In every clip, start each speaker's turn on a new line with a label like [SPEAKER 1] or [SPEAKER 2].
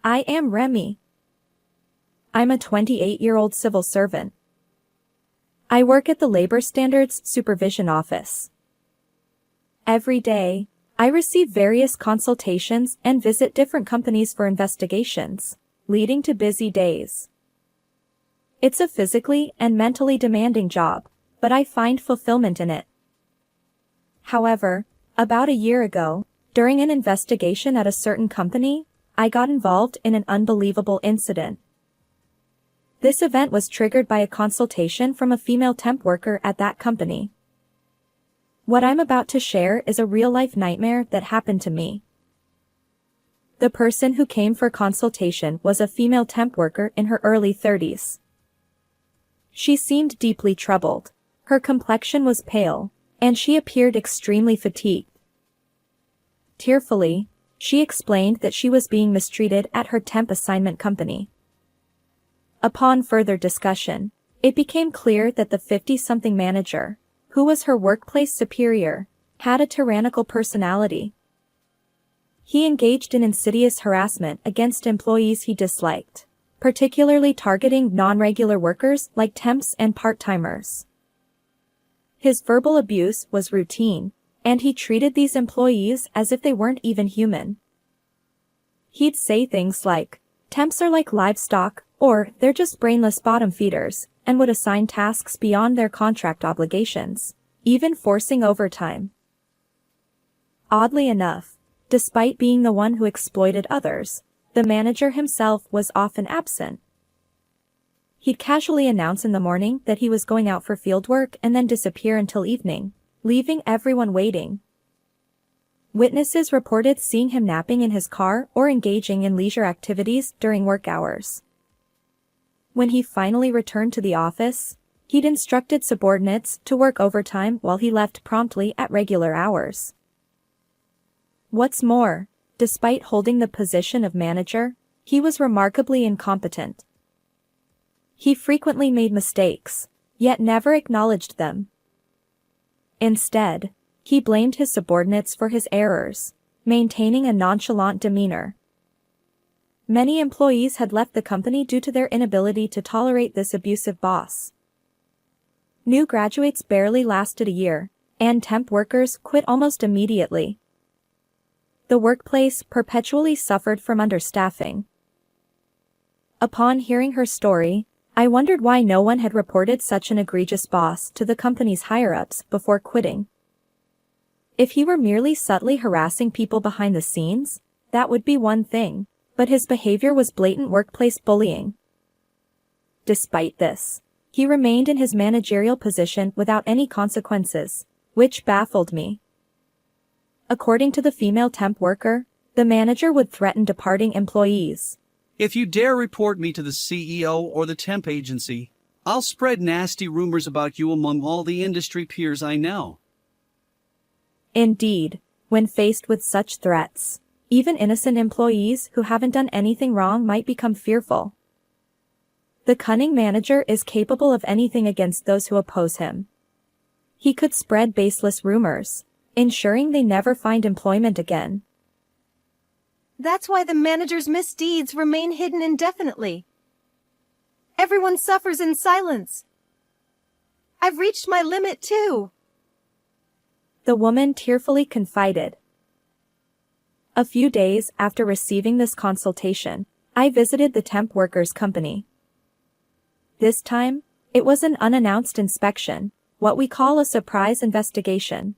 [SPEAKER 1] I am Remy. I'm a 28-year-old civil servant. I work at the Labor Standards Supervision Office. Every day, I receive various consultations and visit different companies for investigations, leading to busy days. It's a physically and mentally demanding job, but I find fulfillment in it. However, about a year ago, during an investigation at a certain company, I got involved in an unbelievable incident. This event was triggered by a consultation from a female temp worker at that company. What I'm about to share is a real-life nightmare that happened to me. The person who came for consultation was a female temp worker in her early 30s. She seemed deeply troubled. Her complexion was pale, and she appeared extremely fatigued. Tearfully, she explained that she was being mistreated at her temp assignment company. Upon further discussion, it became clear that the 50-something manager, who was her workplace superior, had a tyrannical personality. He engaged in insidious harassment against employees he disliked, particularly targeting non-regular workers like temps and part-timers. His verbal abuse was routine, and he treated these employees as if they weren't even human. He'd say things like, "Temps are like livestock," or "they're just brainless bottom feeders," and would assign tasks beyond their contract obligations, even forcing overtime. Oddly enough, despite being the one who exploited others, the manager himself was often absent. He'd casually announce in the morning that he was going out for fieldwork and then disappear until evening, leaving everyone waiting. Witnesses reported seeing him napping in his car or engaging in leisure activities during work hours. When he finally returned to the office, he'd instructed subordinates to work overtime while he left promptly at regular hours. What's more, despite holding the position of manager, he was remarkably incompetent. He frequently made mistakes, yet never acknowledged them. Instead, he blamed his subordinates for his errors, maintaining a nonchalant demeanor. Many employees had left the company due to their inability to tolerate this abusive boss. New graduates barely lasted a year, and temp workers quit almost immediately. The workplace perpetually suffered from understaffing. Upon hearing her story, I wondered why no one had reported such an egregious boss to the company's higher-ups before quitting. If he were merely subtly harassing people behind the scenes, that would be one thing, but his behavior was blatant workplace bullying. Despite this, he remained in his managerial position without any consequences, which baffled me. According to the female temp worker, the manager would threaten departing employees.
[SPEAKER 2] "If you dare report me to the CEO or the temp agency, I'll spread nasty rumors about you among all the industry peers I know."
[SPEAKER 1] Indeed, when faced with such threats, even innocent employees who haven't done anything wrong might become fearful. The cunning manager is capable of anything against those who oppose him. He could spread baseless rumors, ensuring they never find employment again.
[SPEAKER 3] That's why the manager's misdeeds remain hidden indefinitely. Everyone suffers in silence. I've reached my limit too,
[SPEAKER 1] the woman tearfully confided. A few days after receiving this consultation, I visited the temp workers' company. This time, it was an unannounced inspection, what we call a surprise investigation.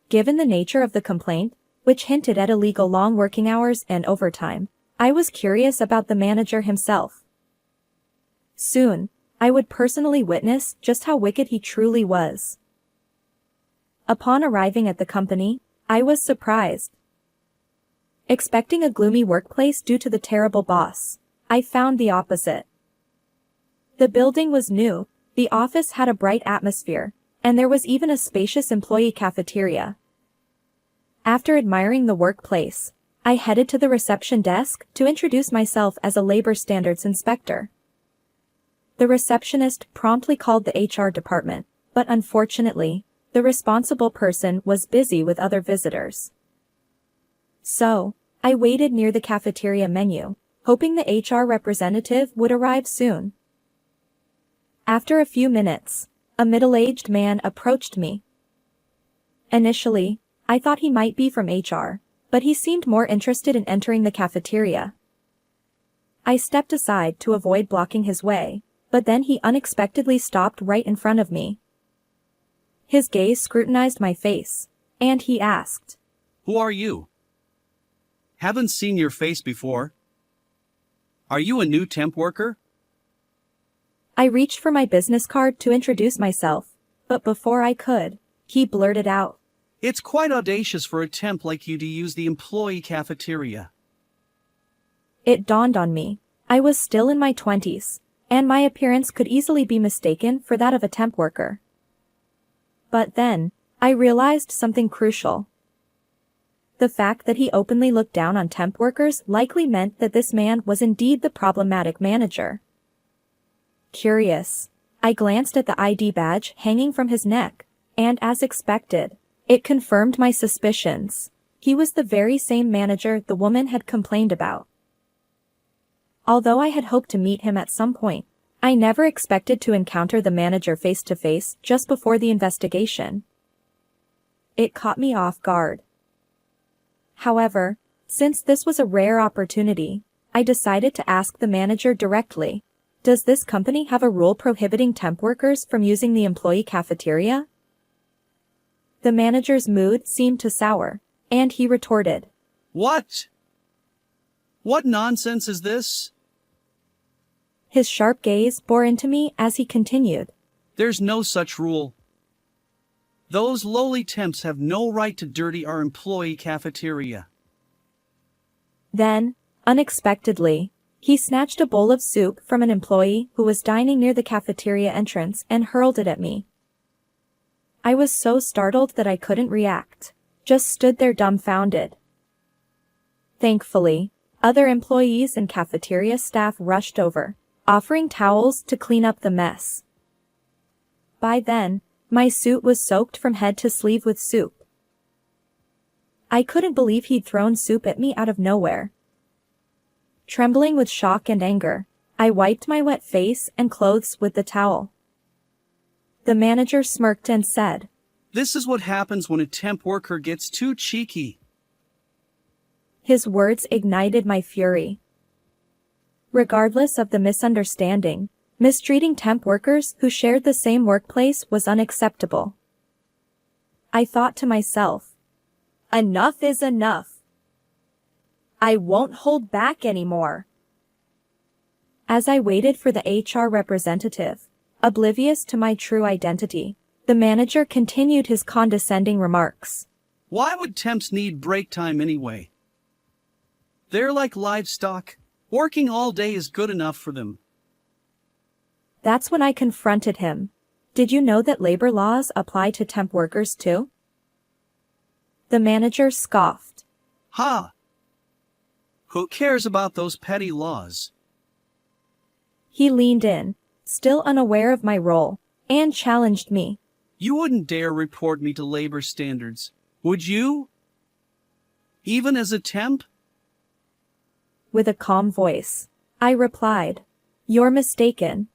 [SPEAKER 1] Given the nature of the complaint, which hinted at illegal long working hours and overtime, I was curious about the manager himself. Soon, I would personally witness just how wicked he truly was. Upon arriving at the company, I was surprised. Expecting a gloomy workplace due to the terrible boss, I found the opposite. The building was new, the office had a bright atmosphere, and there was even a spacious employee cafeteria. After admiring the workplace, I headed to the reception desk to introduce myself as a labor standards inspector. The receptionist promptly called the HR department, but unfortunately, the responsible person was busy with other visitors. So, I waited near the cafeteria menu, hoping the HR representative would arrive soon. After a few minutes, a middle-aged man approached me. Initially, I thought he might be from HR, but he seemed more interested in entering the cafeteria. I stepped aside to avoid blocking his way, but then he unexpectedly stopped right in front of me. His gaze scrutinized my face, and he asked,
[SPEAKER 2] Who are you? Haven't seen your face before. Are you a new temp worker?
[SPEAKER 1] I reached for my business card to introduce myself, but before I could, he blurted out,
[SPEAKER 2] It's quite audacious for a temp like you to use the employee cafeteria.
[SPEAKER 1] It dawned on me. I was still in my 20s, and my appearance could easily be mistaken for that of a temp worker. But then, I realized something crucial. The fact that he openly looked down on temp workers likely meant that this man was indeed the problematic manager. Curious, I glanced at the ID badge hanging from his neck, and as expected, it confirmed my suspicions. He was the very same manager the woman had complained about. Although I had hoped to meet him at some point, I never expected to encounter the manager face to face just before the investigation. It caught me off guard. However, since this was a rare opportunity, I decided to ask the manager directly, Does this company have a rule prohibiting temp workers from using the employee cafeteria? The manager's mood seemed to sour, and he retorted,
[SPEAKER 2] What? What nonsense is this?
[SPEAKER 1] His sharp gaze bore into me as he continued,
[SPEAKER 2] There's no such rule. Those lowly temps have no right to dirty our employee cafeteria.
[SPEAKER 1] Then, unexpectedly, he snatched a bowl of soup from an employee who was dining near the cafeteria entrance and hurled it at me. I was so startled that I couldn't react, just stood there dumbfounded. Thankfully, other employees and cafeteria staff rushed over, offering towels to clean up the mess. By then, my suit was soaked from head to sleeve with soup. I couldn't believe he'd thrown soup at me out of nowhere. Trembling with shock and anger, I wiped my wet face and clothes with the towel. The manager smirked and said,
[SPEAKER 2] This is what happens when a temp worker gets too cheeky.
[SPEAKER 1] His words ignited my fury. Regardless of the misunderstanding, mistreating temp workers who shared the same workplace was unacceptable. I thought to myself, enough is enough. I won't hold back anymore. As I waited for the HR representative, oblivious to my true identity, the manager continued his condescending remarks.
[SPEAKER 2] Why would temps need break time anyway? They're like livestock. Working all day is good enough for them.
[SPEAKER 1] That's when I confronted him. Did you know that labor laws apply to temp workers too? The manager scoffed.
[SPEAKER 2] Ha! Who cares about those petty laws?
[SPEAKER 1] He leaned in, still unaware of my role, and challenged me.
[SPEAKER 2] You wouldn't dare report me to labor standards, would you? Even as a temp?
[SPEAKER 1] With a calm voice, I replied, You're mistaken.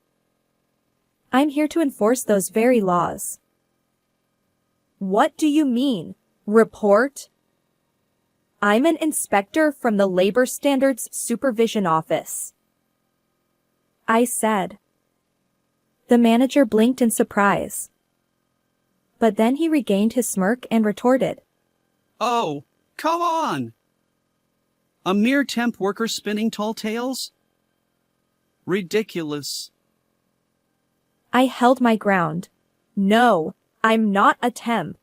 [SPEAKER 1] I'm here to enforce those very laws. What do you mean, report? I'm an inspector from the Labor Standards Supervision Office, I said. The manager blinked in surprise. But then he regained his smirk and retorted,
[SPEAKER 2] Oh, come on! A mere temp worker spinning tall tales? Ridiculous.
[SPEAKER 1] I held my ground. No, I'm not a temp.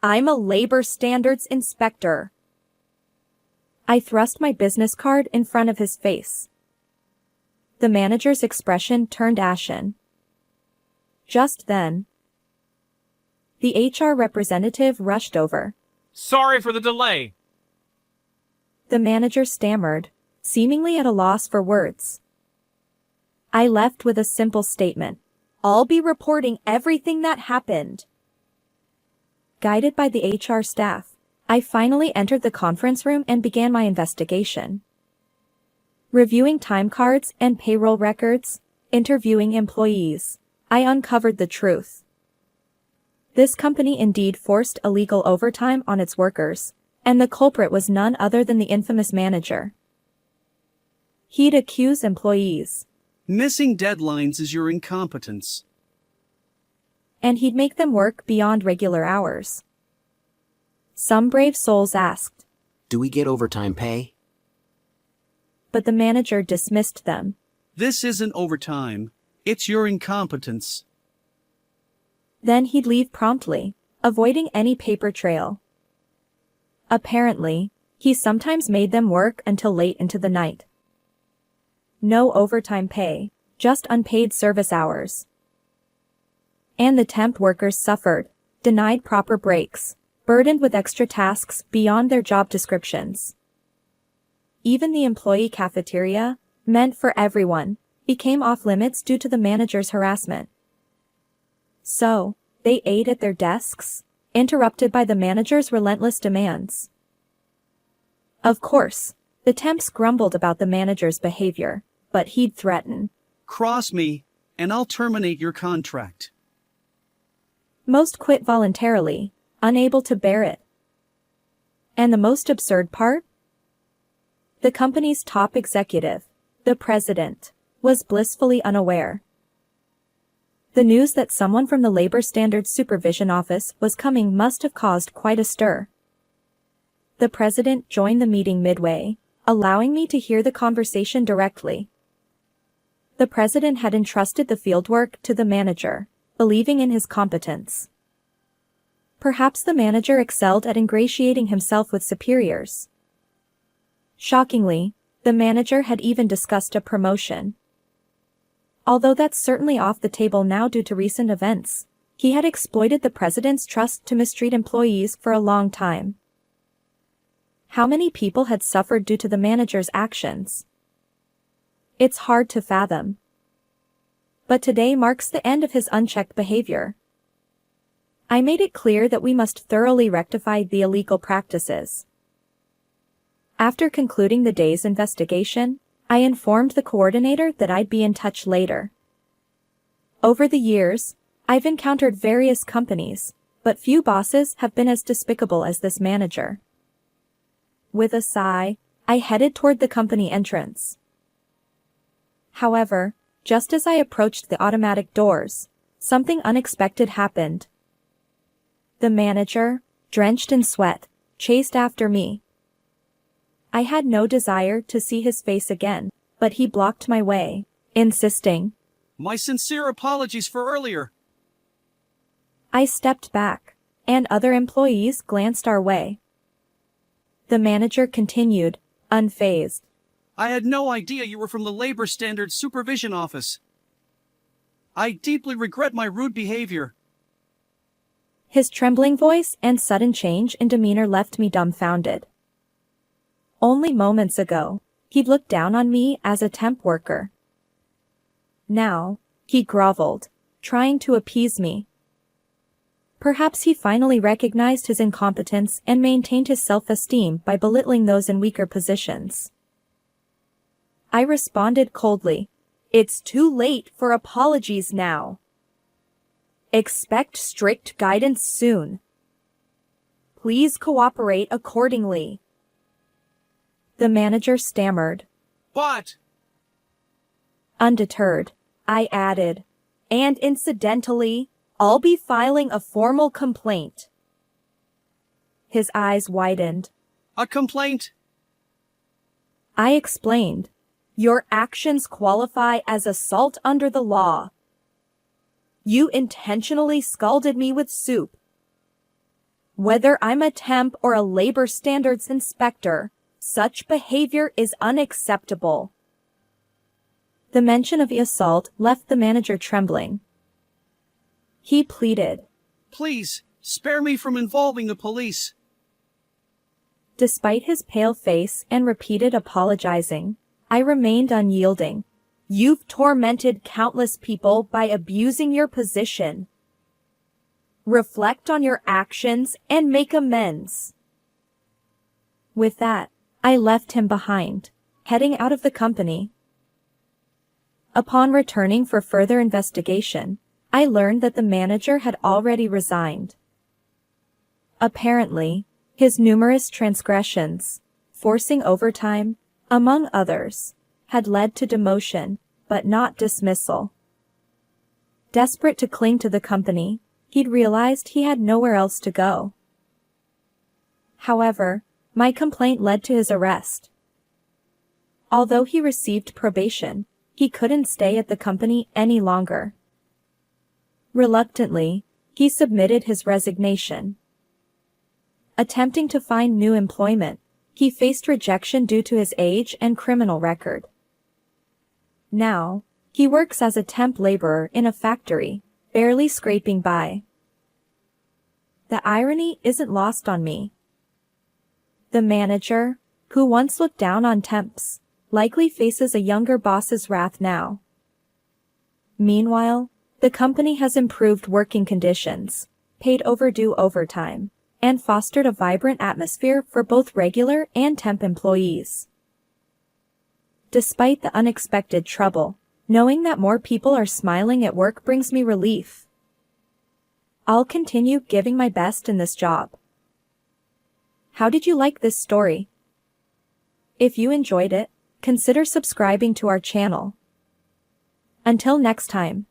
[SPEAKER 1] I'm a labor standards inspector. I thrust my business card in front of his face. The manager's expression turned ashen. Just then, the HR representative rushed over.
[SPEAKER 4] Sorry for the delay.
[SPEAKER 1] The manager stammered, seemingly at a loss for words. I left with a simple statement. I'll be reporting everything that happened. Guided by the HR staff, I finally entered the conference room and began my investigation. Reviewing time cards and payroll records, interviewing employees, I uncovered the truth. This company indeed forced illegal overtime on its workers, and the culprit was none other than the infamous manager. He'd accuse employees.
[SPEAKER 2] Missing deadlines is your incompetence.
[SPEAKER 1] And he'd make them work beyond regular hours. Some brave souls asked.
[SPEAKER 5] Do we get overtime pay?
[SPEAKER 1] But the manager dismissed them.
[SPEAKER 2] This isn't overtime. It's your incompetence.
[SPEAKER 1] Then he'd leave promptly, avoiding any paper trail. Apparently, he sometimes made them work until late into the night. No overtime pay, just unpaid service hours. And the temp workers suffered, denied proper breaks, burdened with extra tasks beyond their job descriptions. Even the employee cafeteria, meant for everyone, became off-limits due to the manager's harassment. So, they ate at their desks, interrupted by the manager's relentless demands. Of course, the temps grumbled about the manager's behavior, but he'd threaten.
[SPEAKER 2] Cross me, and I'll terminate your contract.
[SPEAKER 1] Most quit voluntarily, unable to bear it. And the most absurd part? The company's top executive, the president, was blissfully unaware. The news that someone from the Labor Standards Supervision Office was coming must have caused quite a stir. The president joined the meeting midway, allowing me to hear the conversation directly. The president had entrusted the fieldwork to the manager, believing in his competence. Perhaps the manager excelled at ingratiating himself with superiors. Shockingly, the manager had even discussed a promotion. Although that's certainly off the table now due to recent events, he had exploited the president's trust to mistreat employees for a long time. How many people had suffered due to the manager's actions? It's hard to fathom. But today marks the end of his unchecked behavior. I made it clear that we must thoroughly rectify the illegal practices. After concluding the day's investigation, I informed the coordinator that I'd be in touch later. Over the years, I've encountered various companies, but few bosses have been as despicable as this manager. With a sigh, I headed toward the company entrance. However, just as I approached the automatic doors, something unexpected happened. The manager, drenched in sweat, chased after me. I had no desire to see his face again, but he blocked my way, insisting.
[SPEAKER 2] My sincere apologies for earlier.
[SPEAKER 1] I stepped back, and other employees glanced our way. The manager continued, unfazed.
[SPEAKER 2] I had no idea you were from the Labor Standards Supervision Office. I deeply regret my rude behavior.
[SPEAKER 1] His trembling voice and sudden change in demeanor left me dumbfounded. Only moments ago, he'd looked down on me as a temp worker. Now, he groveled, trying to appease me. Perhaps he finally recognized his incompetence and maintained his self-esteem by belittling those in weaker positions. I responded coldly. It's too late for apologies now. Expect strict guidance soon. Please cooperate accordingly. The manager stammered.
[SPEAKER 2] But...
[SPEAKER 1] Undeterred, I added, and incidentally, I'll be filing a formal complaint. His eyes widened.
[SPEAKER 2] A complaint?
[SPEAKER 1] I explained. Your actions qualify as assault under the law. You intentionally scalded me with soup. Whether I'm a temp or a labor standards inspector, such behavior is unacceptable. The mention of the assault left the manager trembling. He pleaded.
[SPEAKER 2] Please, spare me from involving the police.
[SPEAKER 1] Despite his pale face and repeated apologizing, I remained unyielding. You've tormented countless people by abusing your position. Reflect on your actions and make amends. With that, I left him behind, heading out of the company. Upon returning for further investigation, I learned that the manager had already resigned. Apparently, his numerous transgressions, forcing overtime, among others, had led to demotion, but not dismissal. Desperate to cling to the company, he'd realized he had nowhere else to go. However, my complaint led to his arrest. Although he received probation, he couldn't stay at the company any longer. Reluctantly, he submitted his resignation. Attempting to find new employment, he faced rejection due to his age and criminal record. Now, he works as a temp laborer in a factory, barely scraping by. The irony isn't lost on me. The manager, who once looked down on temps, likely faces a younger boss's wrath now. Meanwhile, the company has improved working conditions, paid overdue overtime, and fostered a vibrant atmosphere for both regular and temp employees. Despite the unexpected trouble, knowing that more people are smiling at work brings me relief. I'll continue giving my best in this job. How did you like this story? If you enjoyed it, consider subscribing to our channel. Until next time.